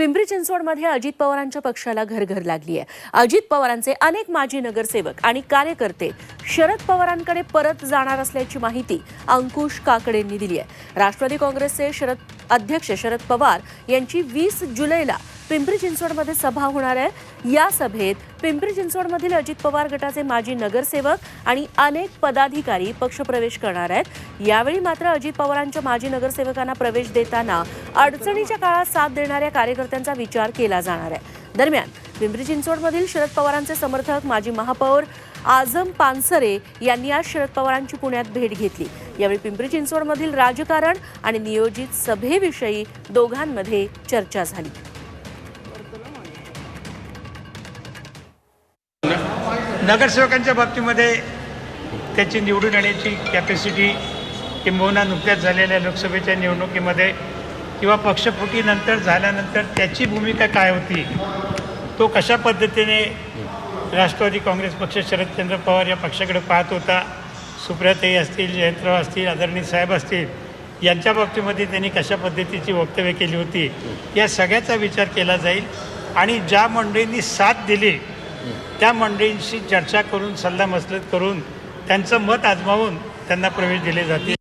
पिंपरी चिंचवडमध्ये अजित पवारांच्या पक्षाला घरघर लागली आहे। अजित पवारांचे अनेक माजी नगरसेवक आणि कार्यकर्ते शरद पवारांकडे परत जाणार असल्याची माहिती अंकुश काकडेंनी दिली आहे। राष्ट्रवादी काँग्रेसचे अध्यक्ष शरद पवार यांची 20 जुलैला पिंपरी चिंचवडमध्ये सभा होणार आहे। या सभेत पिंपरी चिंचवडमधील अजित पवार गटाचे माजी नगरसेवक आणि अनेक पदाधिकारी पक्षप्रवेश करणार आहेत। यावेळी मात्र अजित पवारांच्या माजी नगरसेवकांना प्रवेश देताना अडचणीच्या काळात साथ देणाऱ्या कार्यकर्त्यांचा विचार केला जाणार आहे। दरम्यान पिंपरी चिंचवडमधील शरद पवारांचे समर्थक माजी महापौर आझम पानसरे यांनी आज शरद पवारांची पुण्यात भेट घेतली। यावेळी पिंपरी चिंचवडमधील राजकारण आणि नियोजित सभेविषयी दोघांमध्ये चर्चा झाली। नगरसेवकांच्या बाबतीमध्ये त्याची निवडून येण्याची कॅपॅसिटी किंबहुना नुकत्याच झालेल्या लोकसभेच्या निवडणुकीमध्ये किंवा पक्षफुटीनंतर झाल्यानंतर त्याची भूमिका काय होती, तो कशा पद्धतीने राष्ट्रवादी काँग्रेस पक्ष शरदचंद्र पवार या पक्षाकडे पाहत होता, सुप्रियाताई असतील, जयंतराव असतील, आदरणीय साहेब असतील, यांच्या बाबतीमध्ये त्यांनी कशा पद्धतीची वक्तव्य केली होती, या सगळ्याचा विचार केला जाईल आणि ज्या मंडळींनी साथ दिली त्या मंडळींशी चर्चा करून सल्लामसलत करून त्यांचं मत आजमावून त्यांना प्रवेश दिले जातील।